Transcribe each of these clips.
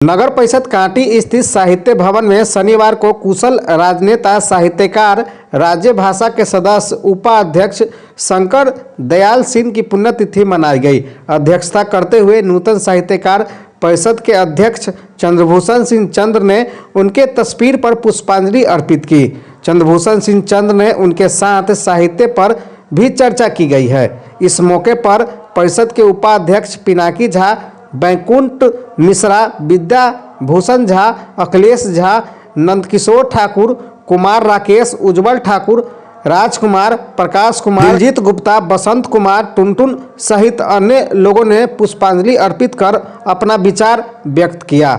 नगर परिषद कांटी स्थित साहित्य भवन में शनिवार को कुशल राजनेता साहित्यकार राज्य भाषा के सदस्य उपाध्यक्ष शंकर दयाल सिंह की पुण्यतिथि मनाई गई। अध्यक्षता करते हुए नूतन साहित्यकार परिषद के अध्यक्ष चंद्रभूषण सिंह चंद्र ने उनके तस्वीर पर पुष्पांजलि अर्पित की। चंद्रभूषण सिंह चंद्र ने उनके साथ साहित्य पर भी चर्चा की गई है। इस मौके पर परिषद के उपाध्यक्ष पिनाकी झा, बैकुंठ मिश्रा, विद्या भूषण झा, अखिलेश झा, नंदकिशोर ठाकुर, कुमार राकेश, उज्जवल ठाकुर, राजकुमार, प्रकाश कुमार, दिलजीत गुप्ता, बसंत कुमार, टुनटुन सहित अन्य लोगों ने पुष्पांजलि अर्पित कर अपना विचार व्यक्त किया।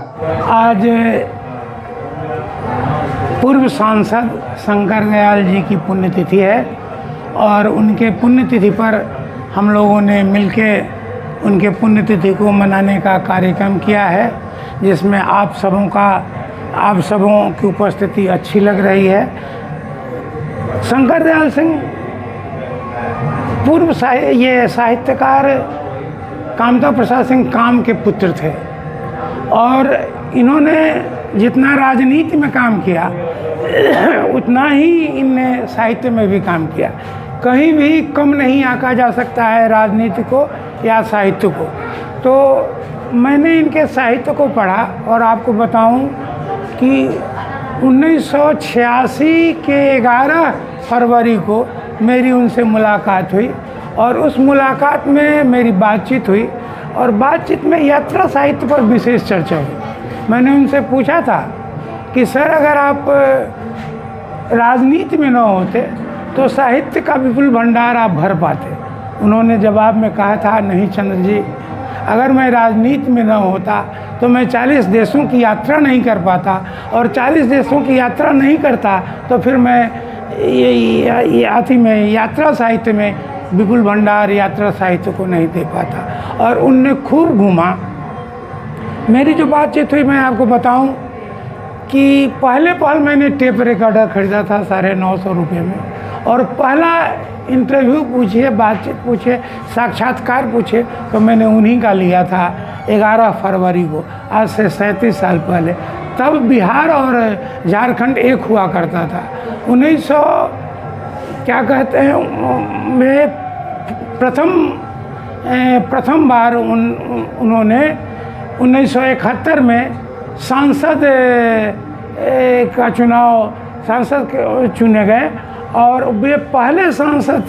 आज पूर्व सांसद शंकर दयाल जी की पुण्यतिथि है और उनके पुण्यतिथि पर हम लोगों ने मिलकर उनके पुण्यतिथि को मनाने का कार्यक्रम किया है, जिसमें आप सबों की उपस्थिति अच्छी लग रही है। शंकर दयाल सिंह पूर्व साहित्यकार कामता प्रसाद सिंह काम के पुत्र थे और इन्होंने जितना राजनीति में काम किया उतना ही इनने साहित्य में भी काम किया। कहीं भी कम नहीं आंका जा सकता है राजनीति को या साहित्य को। तो मैंने इनके साहित्य को पढ़ा और आपको बताऊं कि 1986 के 11 फरवरी को मेरी उनसे मुलाकात हुई और उस मुलाकात में मेरी बातचीत हुई और बातचीत में यात्रा साहित्य पर विशेष चर्चा हुई। मैंने उनसे पूछा था कि सर, अगर आप राजनीति में न होते तो साहित्य का विपुल भंडार आप भर पाते। उन्होंने जवाब में कहा था, नहीं चंद्र जी, अगर मैं राजनीति में न होता तो मैं 40 देशों की यात्रा नहीं कर पाता और 40 देशों की यात्रा नहीं करता तो फिर मैं यात्रा साहित्य में विपुल भंडार यात्रा साहित्य को नहीं दे पाता। और उनने खूब घूमा। मेरी जो बातचीत हुई मैं आपको बताऊं कि पहले मैंने टेप रिकॉर्डर ख़रीदा था 950 रुपये में और पहला इंटरव्यू पूछिए, बातचीत पूछिए, साक्षात्कार पूछिए तो मैंने उन्हीं का लिया था 11 फरवरी को, आज से 37 साल पहले। तब बिहार और झारखंड एक हुआ करता था। 1900 क्या कहते हैं में प्रथम बार उन्होंने 1971 में सांसद चुने गए और वे पहले सांसद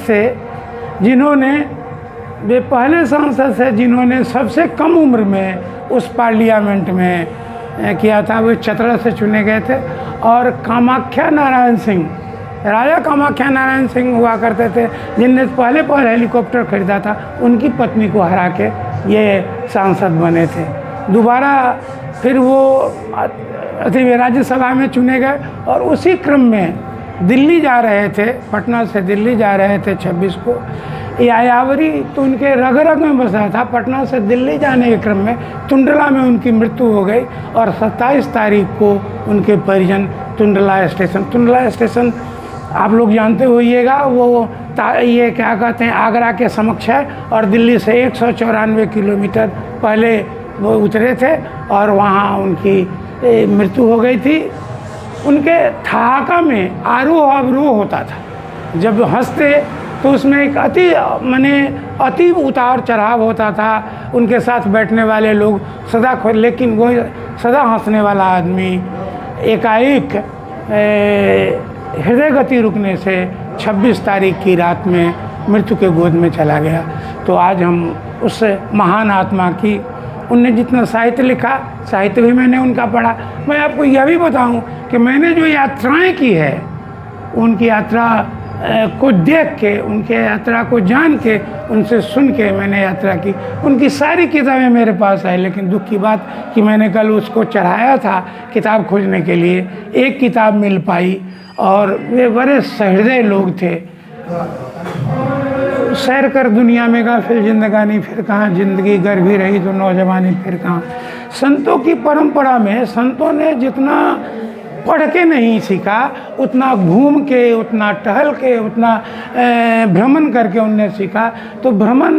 थे जिन्होंने सबसे कम उम्र में उस पार्लियामेंट में किया था। वे चतरा से चुने गए थे और राजा कामाख्या नारायण सिंह हुआ करते थे, जिनने पहले हेलीकॉप्टर खरीदा था। उनकी पत्नी को हरा के ये सांसद बने थे। दोबारा फिर वो राज्यसभा में चुने गए और उसी क्रम में दिल्ली जा रहे थे, पटना से दिल्ली जा रहे थे 26 को। यायावरी तो उनके रग रग में बसा था। पटना से दिल्ली जाने के क्रम में टुंडला में उनकी मृत्यु हो गई और 27 तारीख को उनके परिजन टुंडला स्टेशन आप लोग जानते होइएगा, वो ये क्या कहते हैं, आगरा के समक्ष है और दिल्ली से 194 किलोमीटर पहले वो उतरे थे और वहाँ उनकी मृत्यु हो गई थी। उनके ठहाका में आरोह अवरोह होता था। जब हंसते तो उसमें एक अति उतार चढ़ाव होता था। उनके साथ बैठने वाले लोग लेकिन वो सदा हंसने वाला आदमी एकाएक हृदय गति रुकने से 26 तारीख की रात में मृत्यु के गोद में चला गया। तो आज हम उस महान आत्मा की, उनने जितना साहित्य लिखा, साहित्य भी मैंने उनका पढ़ा। मैं आपको यह भी बताऊं कि मैंने जो यात्राएं की है, उनकी यात्रा को देख के, उनके यात्रा को जान के, उनसे सुन के मैंने यात्रा की। उनकी सारी किताबें मेरे पास है, लेकिन दुख की बात कि मैंने कल उसको चढ़ाया था किताब खोजने के लिए, एक किताब मिल पाई और वे बड़े सहृदय लोग थे। सैर कर दुनिया में गाफिल जिंदगानी, फिर कहाँ जिंदगी गर भी रही तो नौजवानी फिर कहाँ। संतों की परंपरा में संतों ने जितना पढ़ के नहीं सीखा, उतना घूम के, उतना टहल के, उतना भ्रमण करके उनने सीखा। तो भ्रमण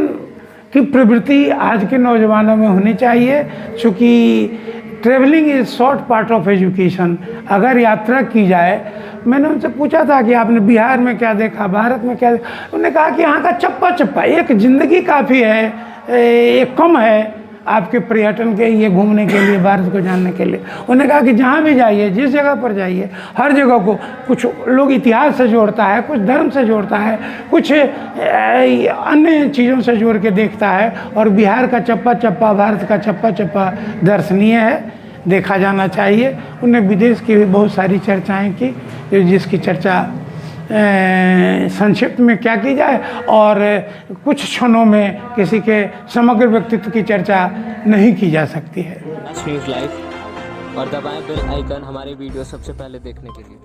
की प्रवृत्ति आज के नौजवानों में होनी चाहिए, चूँकि travelling is short part of education. अगर यात्रा की जाए, मैंने उनसे पूछा था कि आपने बिहार में क्या देखा, भारत में क्या देखा। उन्होंने कहा कि यहाँ का चप्पा चप्पा, एक ज़िंदगी काफ़ी है, एक कम है आपके पर्यटन के ये घूमने के लिए, भारत को जानने के लिए। उन्होंने कहा कि जहाँ भी जाइए, जिस जगह पर जाइए, हर जगह को कुछ लोग इतिहास से जोड़ता है, कुछ धर्म से जोड़ता है, कुछ अन्य चीज़ों से जोड़ के देखता है। और बिहार का चप्पा चप्पा, भारत का चप्पा चप्पा दर्शनीय है, देखा जाना चाहिए। उन्होंने विदेश की भी बहुत सारी चर्चाएँ की, जिसकी चर्चा संक्षिप्त में क्या की जाए, और कुछ क्षणों में किसी के समग्र व्यक्तित्व की चर्चा नहीं की जा सकती है। न्यूज़ लाइव और दबाएं बेल आइकन हमारे वीडियो सबसे पहले देखने के लिए।